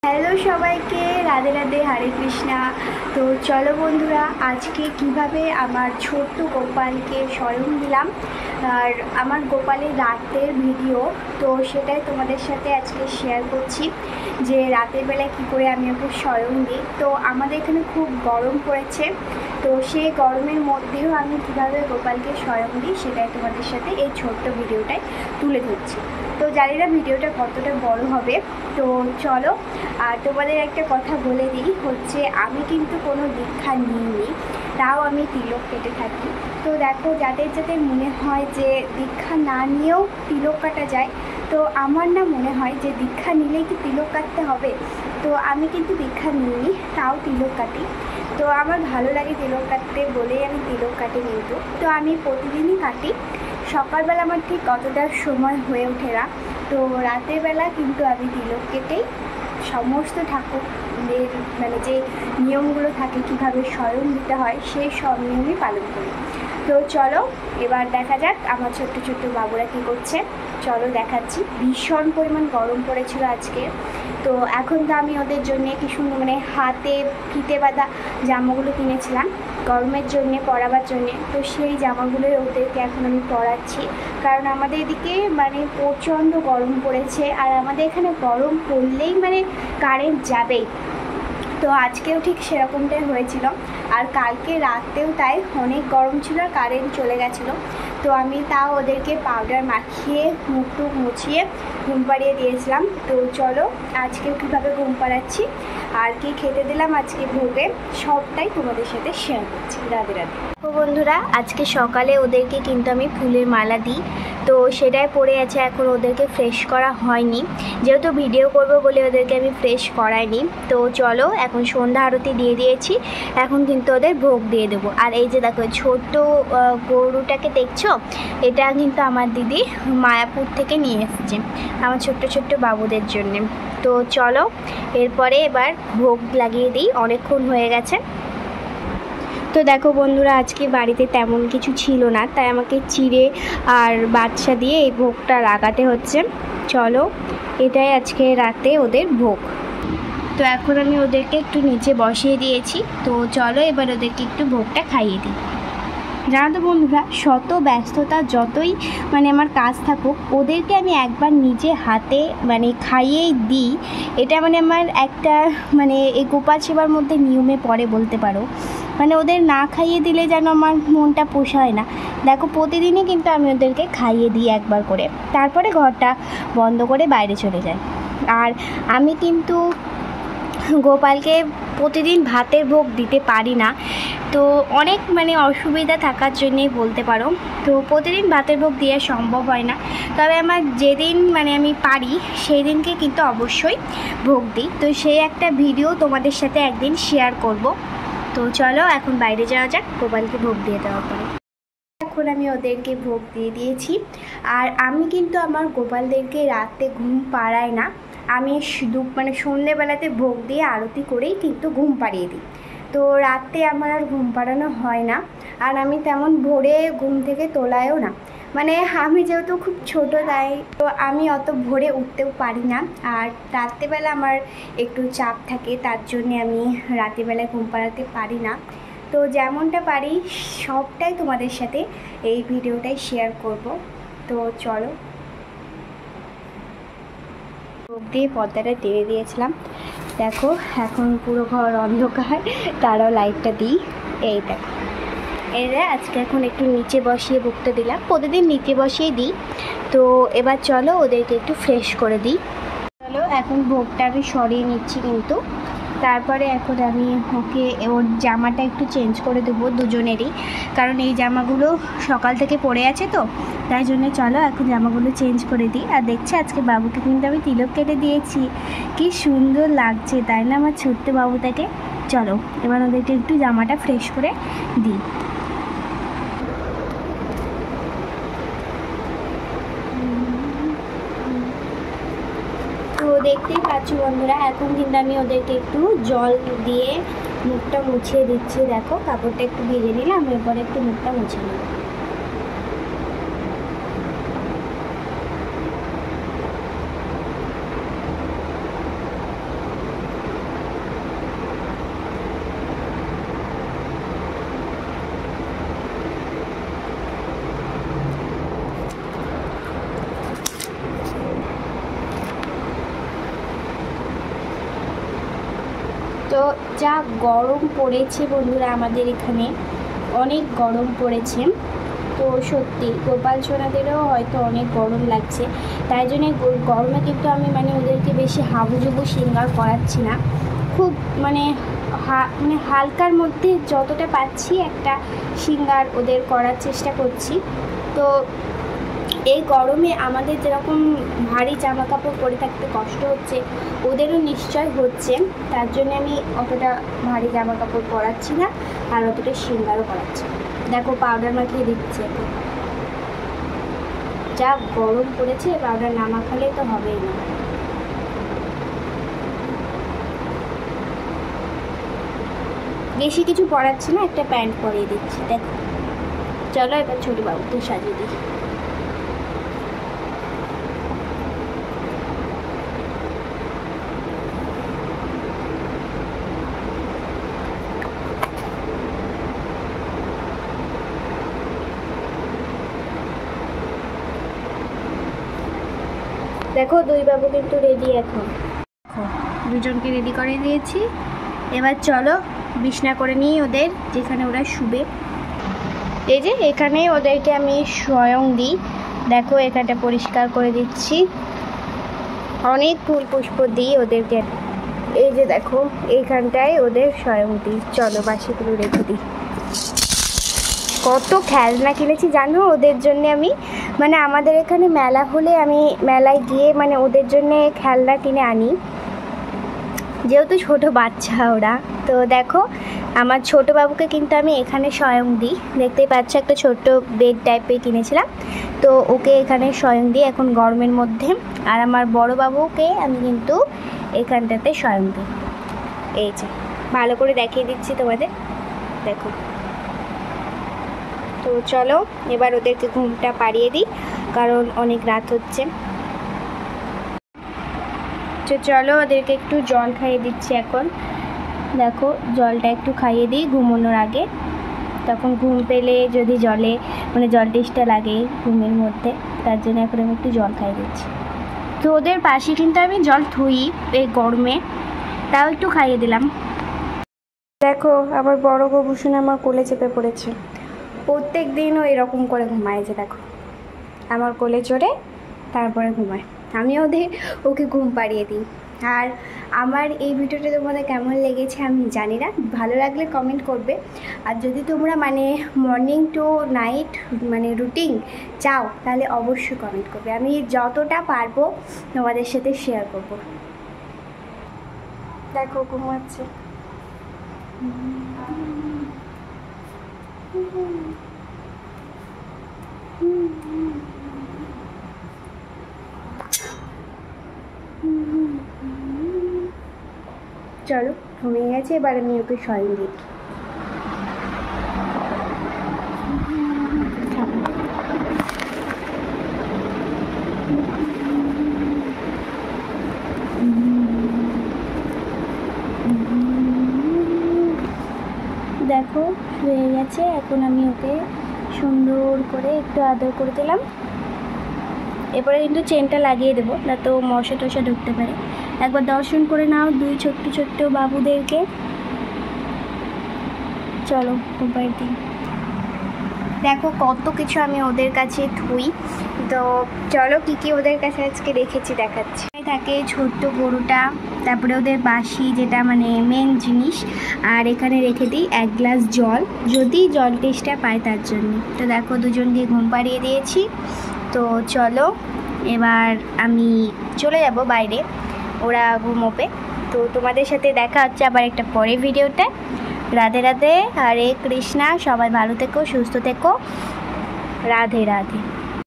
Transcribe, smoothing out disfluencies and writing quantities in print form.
Hello সবাইকে, রাধে রাধে, হরে কৃষ্ণা। তো চলো বন্ধুরা, আজকে কিভাবে আমার ছোট্ট গোপালকে স্বয়ং দিলাম আর আমার গোপালের রাতের ভিডিও, তো সেটাই তোমাদের সাথে আজকে শেয়ার করছি যে রাতের বেলায় কী করে আমি ওকে স্বয়ং দিই। তো আমাদের এখানে খুব গরম পড়েছে, তো সেই গরমের মধ্যেও আমি কীভাবে গোপালকে স্বয়ং দিই সেটাই তোমাদের সাথে এই ছোট্ট ভিডিওটায় তুলে ধরছি। তো জানি না ভিডিওটা কতটা বড় হবে, তো চলো। আর তোমাদের একটা কথা বলে দিই, হচ্ছে আমি কিন্তু কোনো দীক্ষা নিইনি, তাও আমি তিলক কেটে থাকি। তো দেখো, যাদের যাদের মনে হয় যে দীক্ষা না নিয়েও তিলক কাটা যায়, তো আমার না মনে হয় যে দীক্ষা নিলেই কি তিলক কাটতে হবে। তো আমি কিন্তু দীক্ষা নিইনি, তাও তিলক কাটি। তো আমার ভালো লাগে তিলক কাটতে বলেই আমি তিলক কাটি। কিন্তু তো আমি প্রতিদিনই কাটি। সকালবেলা আমার ঠিক অতটা সময় হয়ে ওঠে না, তো রাতের বেলা কিন্তু আমি তিলক কেটেই সমস্ত ঠাকুরদের মানে যে নিয়মগুলো থাকে কীভাবে স্বয়ং দিতে হয় সেই সব নিয়মই পালন করি। তো চলো এবার দেখা যাক আমার ছোট্ট ছোট্ট বাবুরা কী করছে। চলো দেখাচ্ছি। ভীষণ পরিমাণ গরম পড়েছিল আজকে, তো এখন তো আমি ওদের জন্যে কি সুন্দর মানে হাতে ফিতে বাঁধা জামাগুলো কিনেছিলাম গরমের জন্যে, পরাবার জন্যে। তো সেই জামাগুলোই ওদেরকে এখন আমি পরাচ্ছি, কারণ আমাদের এদিকে মানে প্রচণ্ড গরম পড়েছে, আর আমাদের এখানে গরম পড়লেই মানে কারেন্ট যাবেই। তো আজকেও ঠিক সেরকমটাই হয়েছিল, আর কালকে রাতেও তাই অনেক গরম ছিল আর কারেন্ট চলে গেছিলো। তো আমি তাও ওদেরকে পাউডার মাখিয়ে মুখ টুক মুছিয়ে ঘুম পাড়িয়ে দিয়েছিলাম। তো চলো আজকে কীভাবে ঘুম পাড়াচ্ছি আর কি খেতে দিলাম আজকে ভোগে, সবটাই তোমাদের সাথে শেয়ার করছি। রাধে রাধে। তো বন্ধুরা, আজকে সকালে ওদেরকে কিন্তু আমি ফুলের মালা দিই, তো সেটাই পড়ে আছে। এখন ওদেরকে ফ্রেশ করা হয়নি, যেহেতু ভিডিও করব বলে ওদেরকে আমি ফ্রেশ করাইনি। তো চলো এখন সন্ধ্যা আরতি দিয়ে দিয়েছি, এখন কিন্তু ওদের ভোগ দিয়ে দেবো। আর এই যে দেখো ছোট্ট গরুটাকে দেখছো, এটা কিন্তু আমার দিদি মায়াপুর থেকে নিয়ে এসেছে আমার ছোট্ট ছোট্ট বাবুদের জন্যে। তো চলো এরপরে এবার ভোগ লাগিয়ে দিই, অনেকক্ষণ হয়ে গেছে। তো দেখো বন্ধুরা, আজকে বাড়িতে তেমন কিছু ছিল না, তাই আমাকে চিড়ে আর বাদশা দিয়ে এই ভোগটা লাগাতে হচ্ছে। চলো এটাই আজকে রাতে ওদের ভোগ। তো এখন আমি ওদেরকে একটু নিচে বসিয়ে দিয়েছি, তো চলো এবার ওদেরকে একটু ভোগটা খাইয়ে দিই। জানো তো বন্ধুরা, শত ব্যস্ততা যতই মানে আমার কাজ থাকুক, ওদেরকে আমি একবার নিজে হাতে মানে খাইয়েই দিই। এটা মানে আমার একটা মানে এই গোপাল সেবার মধ্যে নিয়মে পড়ে বলতে পারো। মানে ওদের না খাইয়ে দিলে যেন আমার মনটা পোষায় না। দেখো প্রতিদিনই কিন্তু আমি ওদেরকে খাইয়ে দিই একবার করে, তারপরে ঘরটা বন্ধ করে বাইরে চলে যাই। আর আমি কিন্তু গোপালকে প্রতিদিন ভাতের ভোগ দিতে পারি না, তো অনেক মানে অসুবিধা থাকার জন্যেই বলতে পারো। তো প্রতিদিন ভাতের ভোগ দেওয়া সম্ভব হয় না, তবে আমার যেদিন মানে আমি পারি সেই দিনকে কিন্তু অবশ্যই ভোগ দিই। তো সেই একটা ভিডিও তোমাদের সাথে একদিন শেয়ার করব। তো চলো এখন বাইরে যাওয়া যাক গোপালকে ভোগ দিয়ে দেওয়ার পরে। এখন আমি ওদেরকে ভোগ দিয়ে দিয়েছি, আর আমি কিন্তু আমার গোপালদেরকে রাতে ঘুম পাড়াই না। আমি শুধু মানে সন্ধ্যেবেলাতে ভোগ দিয়ে আরতি করেই কিন্তু ঘুম পাড়িয়ে দিই। তো রাতে আমার আর ঘুম পাড়ানো হয় না, আর আমি তেমন ভোরে ঘুম থেকে তোলায়ও না। মানে আমি যেহেতু খুব ছোটো, তাই তো আমি অত ভোরে উঠতেও পারি না, আর রাত্রেবেলা আমার একটু চাপ থাকে, তার জন্যে আমি রাত্রিবেলায় ঘুম পাড়াতে পারি না। তো যেমনটা পারি সবটাই তোমাদের সাথে এই ভিডিওটাই শেয়ার করব। তো চলো, ভোগ দিয়ে পর্দাটা টেনে দিয়েছিলাম, দেখো এখন পুরো ঘর অন্ধকার, তারাও লাইটটা দিই। এই দেখো এরা আজকে এখন একটু নিচে বসিয়ে ভোগটা দিলাম, প্রতিদিন নিচে বসিয়ে দিই। তো এবার চলো ওদেরকে একটু ফ্রেশ করে দিই। চলো এখন ভোগটা আমি সরিয়ে নিচ্ছি কিন্তু, তারপরে এখন আমি ওকে ওর জামাটা একটু চেঞ্জ করে দেবো দুজনেরই, কারণ এই জামাগুলো সকাল থেকে পরে আছে, তো তাই জন্য চলো এখন জামাগুলো চেঞ্জ করে দিই। আর দেখছি আজকে বাবুকে কিন্তু আমি তিলক কেটে দিয়েছি, কি সুন্দর লাগছে তাই না আমার ছোট্ট বাবুটাকে। চলো এবার ওদেরকে একটু জামাটা ফ্রেশ করে দিই। তো দেখতেই পাচ্ছ বন্ধুরা, এখন কিন্তু আমি ওদেরকে একটু জল দিয়ে মুখটা মুছিয়ে দিচ্ছি। দেখো কাপড়টা একটু ভিজে নিলাম, এরপরে একটু মুখটা মুছে নিলাম। তো যা গরম পড়েছে বন্ধুরা, আমাদের এখানে অনেক গরম পড়েছে। তো সত্যি গোপাল সোনাদেরও হয়তো অনেক গরম লাগছে, তাই জন্য গরমে কিন্তু আমি ওদেরকে বেশি হাবুজুবু শৃঙ্গার করাচ্ছি না। খুব মানে হালকার মধ্যে যতটা পাচ্ছি একটা শৃঙ্গার ওদের করার চেষ্টা করছি। তো এই গরমে আমাদের যেরকম ভারী জামা কাপড় পরে থাকতে কষ্ট হচ্ছে, ওদেরও নিশ্চয় হচ্ছে। তার জন্য আমি অতটা ভারী জামা কাপড় পরাচ্ছি না, আর অতটা শৃঙ্গারও করাচ্ছি। দেখো পাউডার মাখিয়ে দিচ্ছে। যা গরম পড়েছে, পাউডার না মাখালে তো হবেই না। বেশি কিছু পরাচ্ছি না, একটা প্যান্ট পরিয়ে দিচ্ছি। দেখো চলো এবার ছোট বাবুকে সাজিয়ে দিই। দেখো দুই বাবু কিন্তু রেডি। এখন দুজনকে রেডি করে দিয়েছি। এবার চলো বিছনা করে নিই ওদের, যেখানে ওরা শুবে। এই যে এখানে ওদেরকে আমি স্বয়ং দিই। দেখো এখানটা পরিষ্কার করে দিচ্ছি, অনেক ফুল পুষ্প দিই ওদেরকে। এই যে দেখো এইখানটায় ওদের স্বয়ং দিই। চলো বাসিগুলো রেখে দিই। কত খেলনা কিনেছি জানো ওদের জন্য আমি। আমাদের এখানে মেলা হলে আমি মেলায় গিয়ে ওদের জন্য খেলনা কিনে আনি, যেহেতু ছোট বাচ্চা ওরা। তো দেখো আমার ছোট বাবুকে কিন্তু আমি এখানে স্বয়ং দিই। দেখতেই পাচ্ছ একটা ছোট্ট বেড টাইপের কিনেছিলাম, তো ওকে এখানে স্বয়ং দিই এখন গরমের মধ্যে। আর আমার বড় বাবুকে আমি কিন্তু এখানটাতে স্বয়ং দিই। এই যে ভালো করে দেখিয়ে দিচ্ছি তোমাদের, দেখো। তো চলো এবার ওদেরকে ঘুমটা পাড়িয়ে দিই, কারণ অনেক রাত হচ্ছে। তো চলো ওদেরকে একটু জল খাইয়ে দিচ্ছি এখন। দেখো জলটা একটু খাইয়ে দিই ঘুমানোর আগে, তখন ঘুম পেলে যদি জলে জল টেস্টটা লাগে ঘুমের মধ্যে, তার জন্য এখন আমি একটু জল খাইয়ে দিচ্ছি। তো ওদের পাশে কিন্তু আমি জল থুই এই গরমে, তাও একটু খাইয়ে দিলাম। দেখো আমার বড় গবুসুন আমার কোলে চেপে পড়েছে। প্রত্যেক দিনও এরকম করে ঘুমায়, যে দেখো আমার কোলে চড়ে তারপরে ঘুমায়। আমি ওকে ঘুম পাড়িয়ে দিই। আর আমার এই ভিডিওটা তোমাদের কেমন লেগেছে আমি জানি না, ভালো লাগলে কমেন্ট করবে। আর যদি তোমরা মর্নিং টু নাইট রুটিন চাও, তাহলে অবশ্যই কমেন্ট করবে। আমি যতটা পারবো তোমাদের সাথে শেয়ার করব। দেখো ঘুমাচ্ছে। চলো ঘুমিয়ে গেছে, এবার আমি ওকে শয়ন দিই। দেখো শুয়ে গেছে, এখন আমি ওকে সুন্দর করে একটু আদর করে দিলাম। এরপরে কিন্তু চেনটা লাগিয়ে দেবো, না তো মশা টশা ঢুকতে পারে। একবার দর্শন করে নাও দুই ছোট্ট ছোট্ট বাবুদেরকে। চলো উপরের দিন। দেখো কত কিছু আমি ওদের কাছে থুই। তো চলো কী কী ওদের কাছে আজকে রেখেছি দেখাচ্ছি। থাকে ছোট্ট গরুটা, তারপরে ওদের বাসি যেটা মেন জিনিস, আর এখানে রেখে দিই 1 গ্লাস জল, যদি জল টেস্টটা পায় তার জন্য। তো দেখো দুজনকে ঘুম পাড়িয়ে দিয়েছি। তো চলো এবার আমি চলে যাব বাইরে, ওরা ঘুমোবে। তো তোমাদের সাথে দেখা হচ্ছে আবার একটা পরে ভিডিওতে। রাধে রাধে, হরে কৃষ্ণা। সবাই ভালো থেকো, সুস্থ থেকো। রাধে রাধে।